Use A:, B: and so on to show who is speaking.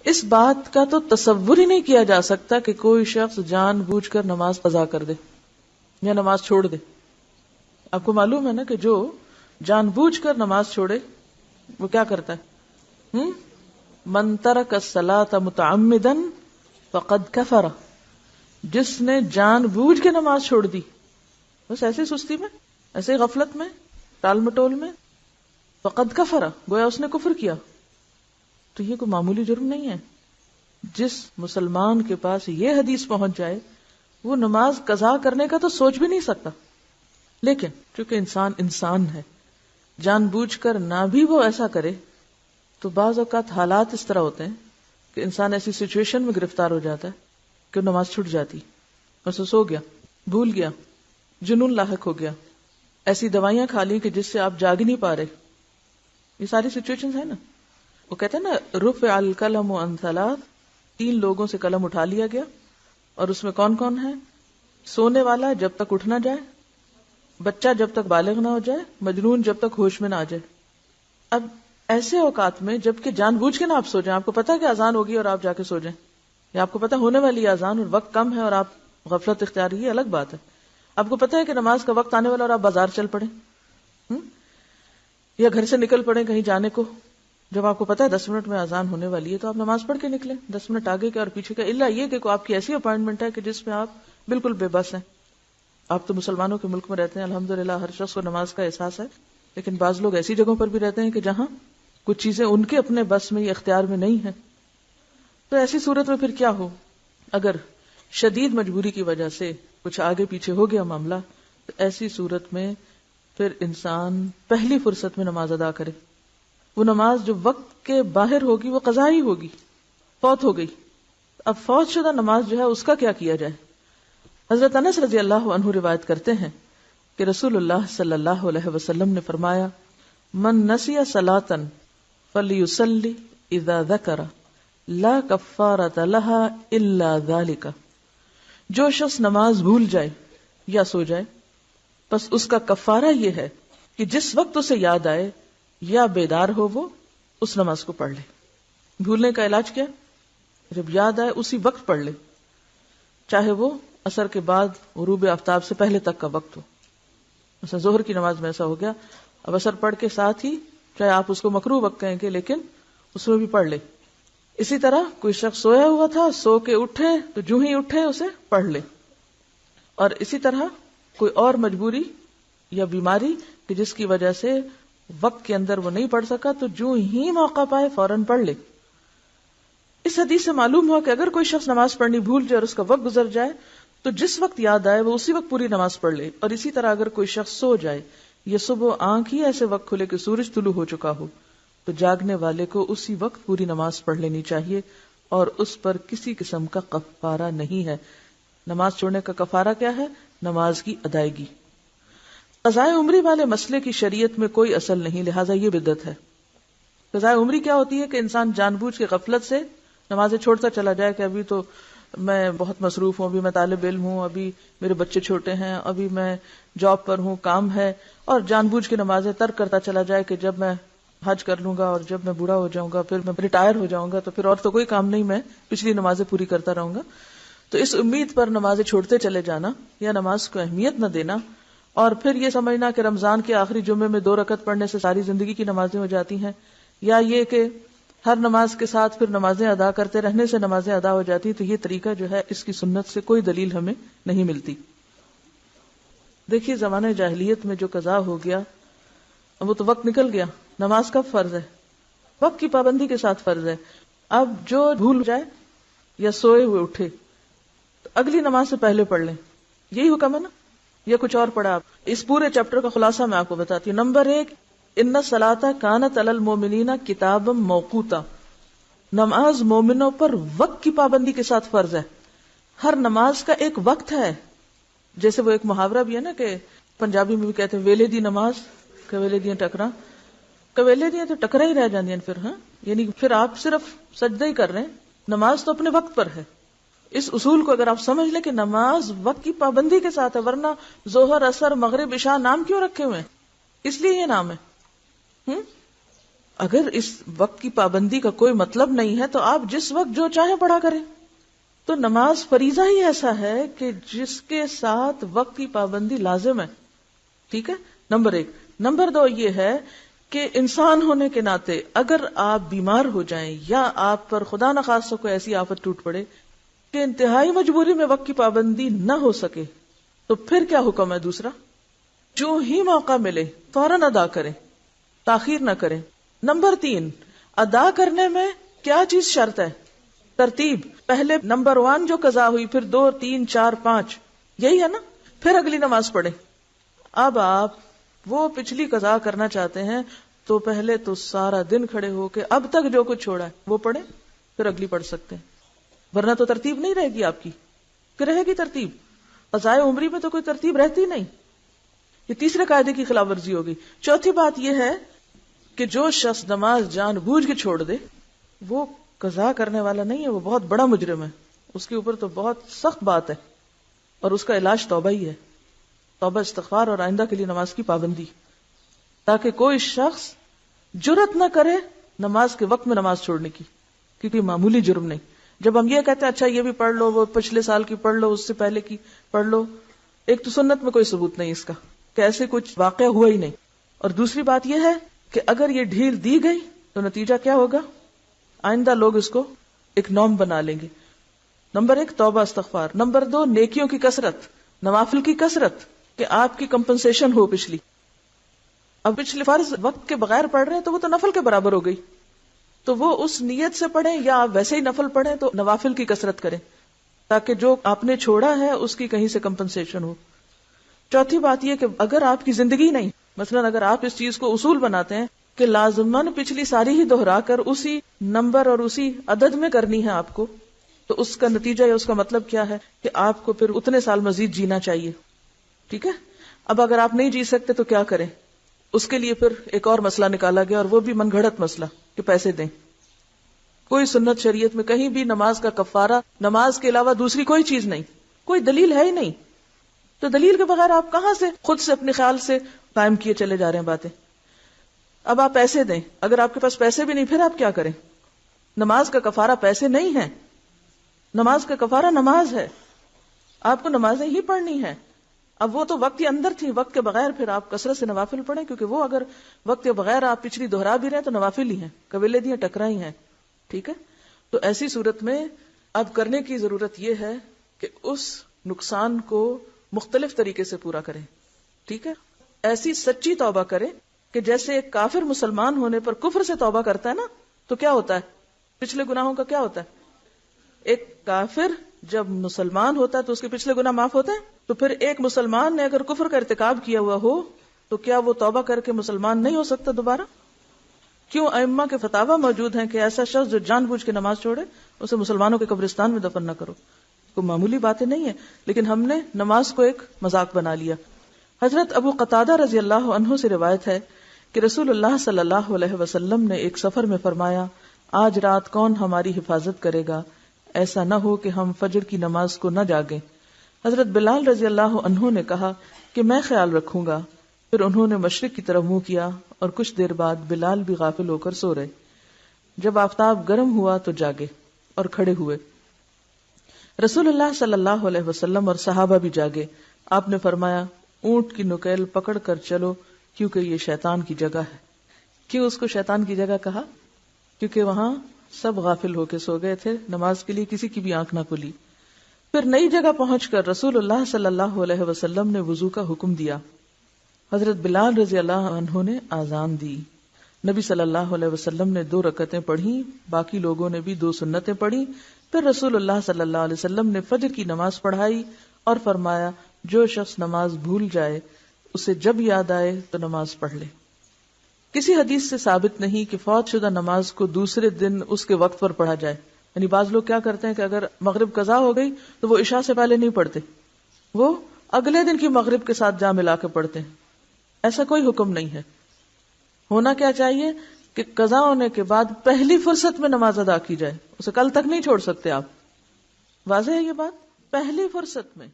A: اس بات کا تو تصور ہی نہیں کیا جا سکتا کہ کوئی شخص جان بوجھ کر نماز قضا کر دے یا نماز چھوڑ دے. آپ کو معلوم ہے نا کہ جو جان بوجھ کر نماز چھوڑے وہ کیا کرتا ہے؟ من ترک الصلاۃ متعمدا فقد کفر. جس نے جان بوجھ کے نماز چھوڑ دی، بس ایسے سستی میں، ایسے غفلت میں، ٹال مٹول میں، فقد کفر، گویا اس نے کفر کیا. تو یہ کوئی معمولی جرم نہیں ہے. جس مسلمان کے پاس یہ حدیث پہنچ جائے وہ نماز قضا کرنے کا تو سوچ بھی نہیں سکتا. لیکن چونکہ انسان ہے، جان بوجھ کر نہ بھی وہ ایسا کرے تو بعض اوقات حالات اس طرح ہوتے ہیں کہ انسان ایسی سچویشن میں گرفتار ہو جاتا ہے کہ نماز چھوٹ جاتی، بس سو گیا، بھول گیا، جنون لاحق ہو گیا، ایسی دوائیاں کھا لی کہ جس سے آپ جاگ ہی نہیں پا رہے. یہ ساری سچویشنز ہیں نا. وہ کہتے ہیں نا رفع القلم عن ثلاث، 3 لوگوں سے قلم اٹھا لیا گیا. اور اس میں کون کون ہے؟ سونے والا جب تک اٹھ نہ جائے، بچہ جب تک بالغ نہ ہو جائے، مجنون جب تک ہوش میں نہ آ جائے. اب ایسے اوقات میں جب کہ جان بوجھ کے نہ آپ سو جائیں، آپ کو پتا کہ اذان ہوگی اور آپ جا کے سو جائیں، یا آپ کو پتا ہونے والی اذان اور وقت کم ہے اور آپ غفلت اختیار، یہ الگ بات ہے. آپ کو پتا ہے کہ نماز کا وقت آنے والا اور آپ بازار چل پڑیں یا گھر سے نکل پڑیں کہیں جانے کو. جب آپ کو پتا ہے 10 منٹ میں اذان ہونے والی ہے تو آپ نماز پڑھ کے نکلیں، 10 منٹ آگے کے اور پیچھے کا، الا یہ کہ آپ کی ایسی اپائنٹمنٹ ہے کہ جس میں آپ بالکل بے بس ہیں. آپ تو مسلمانوں کے ملک میں رہتے ہیں، الحمدللہ ہر شخص کو نماز کا احساس ہے، لیکن بعض لوگ ایسی جگہوں پر بھی رہتے ہیں کہ جہاں کچھ چیزیں ان کے اپنے بس میں یا اختیار میں نہیں ہیں. تو ایسی صورت میں پھر کیا ہو؟ اگر شدید مجبوری کی وجہ سے کچھ آگے پیچھے ہو گیا معاملہ، تو ایسی صورت میں پھر انسان پہلی فرصت میں نماز ادا کرے. وہ نماز جو وقت کے باہر ہوگی وہ قضا ہی ہوگی، فوت ہو گئی. اب فوت شدہ نماز جو ہے اس کا کیا کیا جائے؟ حضرت انس رضی اللہ عنہ روایت کرتے ہیں کہ رسول اللہ صلی اللہ علیہ وسلم نے فرمایا، من نسی صلاۃ فلیصلی اذا ذکر لا کفارۃ لها الا ذلک. جو شخص نماز بھول جائے یا سو جائے، بس اس کا کفارہ یہ ہے کہ جس وقت اسے یاد آئے یا بیدار ہو وہ اس نماز کو پڑھ لے. بھولنے کا علاج کیا؟ جب یاد آئے اسی وقت پڑھ لے، چاہے وہ عصر کے بعد غروب آفتاب سے پہلے تک کا وقت ہو. مثلا ظہر کی نماز میں ایسا ہو گیا، اب عصر پڑھ کے ساتھ ہی، چاہے آپ اس کو مکروہ وقت کہیں گے لیکن اس میں بھی پڑھ لے. اسی طرح کوئی شخص سویا ہوا تھا، سو کے اٹھے تو جو ہی اٹھے اسے پڑھ لے. اور اسی طرح کوئی اور مجبوری یا بیماری کہ جس کی وجہ سے وقت کے اندر وہ نہیں پڑھ سکا تو جو ہی موقع پائے فوراً پڑھ لے. اس حدیث سے معلوم ہوا کہ اگر کوئی شخص نماز پڑھنی بھول جائے اور اس کا وقت گزر جائے تو جس وقت یاد آئے وہ اسی وقت پوری نماز پڑھ لے. اور اسی طرح اگر کوئی شخص سو جائے یا صبح آنکھ ہی ایسے وقت کھلے کہ سورج طلوع ہو چکا ہو تو جاگنے والے کو اسی وقت پوری نماز پڑھ لینی چاہیے اور اس پر کسی قسم کا کفارہ نہیں ہے. نماز چھوڑنے کا کفارہ کیا ہے؟ نماز کی ادائیگی. قضاء عمری والے مسئلے کی شریعت میں کوئی اصل نہیں، لہٰذا یہ بدعت ہے. قضاء عمری کیا ہوتی ہے کہ انسان جان بوجھ کے غفلت سے نمازیں چھوڑتا چلا جائے کہ ابھی تو میں بہت مصروف ہوں، ابھی میں طالب علم ہوں، ابھی میرے بچے چھوٹے ہیں، ابھی میں جاب پر ہوں، کام ہے، اور جان بوجھ کے نمازیں ترک کرتا چلا جائے کہ جب میں حج کر لوں گا اور جب میں بوڑھا ہو جاؤں گا، پھر میں ریٹائر ہو جاؤں گا تو پھر اور تو کوئی کام نہیں، میں پچھلی نمازیں پوری کرتا رہوں گا. تو اس امید پر نمازیں چھوڑتے چلے جانا یا نماز کو اہمیت نہ دینا اور پھر یہ سمجھنا کہ رمضان کے آخری جمعے میں 2 رکعت پڑھنے سے ساری زندگی کی نمازیں ہو جاتی ہیں، یا یہ کہ ہر نماز کے ساتھ پھر نمازیں ادا کرتے رہنے سے نمازیں ادا ہو جاتی، تو یہ طریقہ جو ہے اس کی سنت سے کوئی دلیل ہمیں نہیں ملتی. دیکھیے زمانہ جاہلیت میں جو قضا ہو گیا وہ تو وقت نکل گیا. نماز کب فرض ہے؟ وقت کی پابندی کے ساتھ فرض ہے. اب جو بھول جائے یا سوئے ہوئے اٹھے تو اگلی نماز سے پہلے پڑھ لیں، یہی حکم ہے نا، یا کچھ اور پڑھا؟ آپ اس پورے چیپٹر کا خلاصہ میں آپ کو بتاتی ہوں. نمبر 1، ان الصلاۃ کانت علی المؤمنین کتابا موقوتا. نماز مومنوں پر وقت کی پابندی کے ساتھ فرض ہے. ہر نماز کا ایک وقت ہے. جیسے وہ ایک محاورہ بھی ہے نا کہ پنجابی میں بھی کہتے ہیں ویلے دی نماز کویلے دیاں ٹکراں، کویلے دیاں تو ٹکرا ہی رہ جاندیاں پھر. ہاں یعنی پھر آپ صرف سجدہ ہی کر رہے ہیں، نماز تو اپنے وقت پر ہے. اس اصول کو اگر آپ سمجھ لیں کہ نماز وقت کی پابندی کے ساتھ ہے، ورنہ ظہر، عصر، مغرب، عشاء نام کیوں رکھے ہوئے ہیں؟ اس لیے یہ نام ہے. اگر اس وقت کی پابندی کا کوئی مطلب نہیں ہے تو آپ جس وقت جو چاہیں پڑھا کریں. تو نماز فریضہ ہی ایسا ہے کہ جس کے ساتھ وقت کی پابندی لازم ہے. ٹھیک ہے، نمبر 1. نمبر 2 یہ ہے کہ انسان ہونے کے ناطے اگر آپ بیمار ہو جائیں یا آپ پر خدا نخواستہ کوئی ایسی آفت ٹوٹ پڑے کہ انتہائی مجبوری میں وقت کی پابندی نہ ہو سکے تو پھر کیا حکم ہے؟ دوسرا، جو ہی موقع ملے فوراً ادا کریں، تاخیر نہ کریں. نمبر 3، ادا کرنے میں کیا چیز شرط ہے؟ ترتیب. پہلے نمبر 1 جو قضا ہوئی، پھر 2 3 4 5، یہی ہے نا، پھر اگلی نماز پڑھیں. اب آپ وہ پچھلی قضا کرنا چاہتے ہیں تو پہلے تو سارا دن کھڑے ہو کے اب تک جو کچھ چھوڑا ہے وہ پڑھیں، پھر اگلی پڑھ سکتے ہیں. ورنہ تو ترتیب نہیں رہے گی آپ کی. کہ رہے گی ترتیب؟ قضائے عمری میں تو کوئی ترتیب رہتی نہیں. یہ تیسرے قاعدے کی خلاف ورزی ہوگی. چوتھی بات یہ ہے کہ جو شخص نماز جان بوجھ کے چھوڑ دے وہ قضا کرنے والا نہیں ہے، وہ بہت بڑا مجرم ہے. اس کے اوپر تو بہت سخت بات ہے، اور اس کا علاج توبہ ہی ہے. توبہ، استغفار اور آئندہ کے لیے نماز کی پابندی، تاکہ کوئی شخص جرت نہ کرے نماز کے وقت میں نماز چھوڑنے کی، کیونکہ معمولی جرم نہیں. جب ہم یہ کہتے ہیں اچھا یہ بھی پڑھ لو، وہ پچھلے سال کی پڑھ لو، اس سے پہلے کی پڑھ لو، ایک تو سنت میں کوئی ثبوت نہیں اس کا کہ ایسے کچھ واقعہ ہوا ہی نہیں. اور دوسری بات یہ ہے کہ اگر یہ ڈھیل دی گئی تو نتیجہ کیا ہوگا؟ آئندہ لوگ اس کو ایک نارم بنا لیں گے. نمبر 1 توبہ استغفار. نمبر 2 نیکیوں کی کثرت، نوافل کی کثرت، کہ آپ کی کمپنسیشن ہو پچھلی. اب پچھلے فرض وقت کے بغیر پڑھ رہے ہیں تو وہ تو نفل کے برابر ہو گئی، تو وہ اس نیت سے پڑھیں یا آپ ویسے ہی نفل پڑھیں تو نوافل کی کثرت کریں تاکہ جو آپ نے چھوڑا ہے اس کی کہیں سے کمپنسیشن ہو. چوتھی بات یہ کہ اگر آپ کی زندگی نہیں، مثلا اگر آپ اس چیز کو اصول بناتے ہیں کہ لازماً پچھلی ساری ہی دہرا کر اسی نمبر اور اسی عدد میں کرنی ہے آپ کو، تو اس کا نتیجہ یا اس کا مطلب کیا ہے کہ آپ کو پھر اتنے سال مزید جینا چاہیے. ٹھیک ہے. اب اگر آپ نہیں جی سکتے تو کیا کریں؟ اس کے لیے پھر ایک اور مسئلہ نکالا گیا، اور وہ بھی من گھڑت مسئلہ کہ پیسے دیں. کوئی سنت شریعت میں کہیں بھی نماز کا کفارہ نماز کے علاوہ دوسری کوئی چیز نہیں، کوئی دلیل ہے ہی نہیں. تو دلیل کے بغیر آپ کہاں سے خود سے اپنے خیال سے قائم کیے چلے جا رہے ہیں باتیں. اب آپ پیسے دیں، اگر آپ کے پاس پیسے بھی نہیں پھر آپ کیا کریں؟ نماز کا کفارہ پیسے نہیں ہے، نماز کا کفارہ نماز ہے. آپ کو نمازیں ہی پڑھنی ہے. اب وہ تو وقت کے اندر تھی، وقت کے بغیر پھر آپ کثرت سے نوافل پڑھیں، کیونکہ وہ اگر وقت کے بغیر آپ پچھلی دہرا بھی رہے تو نوافل ہی ہیں، قبیلے دیاں ٹکرا ہی ہیں. ٹھیک ہے. تو ایسی صورت میں اب کرنے کی ضرورت یہ ہے کہ اس نقصان کو مختلف طریقے سے پورا کریں. ٹھیک ہے. ایسی سچی توبہ کریں کہ جیسے ایک کافر مسلمان ہونے پر کفر سے توبہ کرتا ہے نا، تو کیا ہوتا ہے؟ پچھلے گناہوں کا کیا ہوتا ہے؟ ایک کافر جب مسلمان ہوتا ہے تو اس کے پچھلے گناہ معاف ہوتے ہیں. تو پھر ایک مسلمان نے اگر کفر کا ارتکاب کیا ہوا ہو تو کیا وہ توبہ کر کے مسلمان نہیں ہو سکتا دوبارہ؟ کیوں ائمہ کے فتاوی موجود ہیں کہ ایسا شخص جو جان بوجھ کے نماز چھوڑے اسے مسلمانوں کے قبرستان میں دفن نہ کرو. کوئی معمولی باتیں نہیں ہیں، لیکن ہم نے نماز کو ایک مذاق بنا لیا. حضرت ابو قتادہ رضی اللہ عنہ سے روایت ہے کہ رسول اللہ صلی اللہ علیہ وسلم نے ایک سفر میں فرمایا، آج رات کون ہماری حفاظت کرے گا؟ ایسا نہ ہو کہ ہم فجر کی نماز کو نہ جاگیں. حضرت بلال رضی اللہ عنہ نے کہا کہ میں خیال رکھوں گا. پھر انہوں نے مشرق کی طرف منہ کیا اور کچھ دیر بعد بلال بھی غافل ہو کر سو رہے. جب آفتاب گرم ہوا تو جاگے اور کھڑے ہوئے. رسول اللہ صلی اللہ علیہ وسلم اور صحابہ بھی جاگے. آپ نے فرمایا، اونٹ کی نکیل پکڑ کر چلو کیونکہ یہ شیطان کی جگہ ہے. کیوں اس کو شیطان کی جگہ کہا؟ کیونکہ وہاں سب غافل ہو کے سو گئے تھے، نماز کے لیے کسی کی بھی آنکھ نہ کھلی. پھر نئی جگہ پہنچ کر رسول اللہ صلی اللہ علیہ وسلم نے وضو کا حکم دیا. حضرت بلال رضی اللہ عنہ نے آذان دی. نبی صلی اللہ علیہ وسلم نے 2 رکعتیں پڑھی، باقی لوگوں نے بھی 2 سنتیں پڑھی. پھر رسول اللہ صلی اللہ علیہ وسلم نے فجر کی نماز پڑھائی اور فرمایا، جو شخص نماز بھول جائے اسے جب یاد آئے تو نماز پڑھ لے. کسی حدیث سے ثابت نہیں کہ فوت شدہ نماز کو دوسرے دن اس کے وقت پر پڑھا جائے. یعنی بعض لوگ کیا کرتے ہیں کہ اگر مغرب قضا ہو گئی تو وہ عشاء سے پہلے نہیں پڑھتے، وہ اگلے دن کی مغرب کے ساتھ جا ملا کے پڑھتے ہیں. ایسا کوئی حکم نہیں ہے. ہونا کیا چاہیے کہ قضا ہونے کے بعد پہلی فرصت میں نماز ادا کی جائے، اسے کل تک نہیں چھوڑ سکتے آپ. واضح ہے یہ بات؟ پہلی فرصت میں.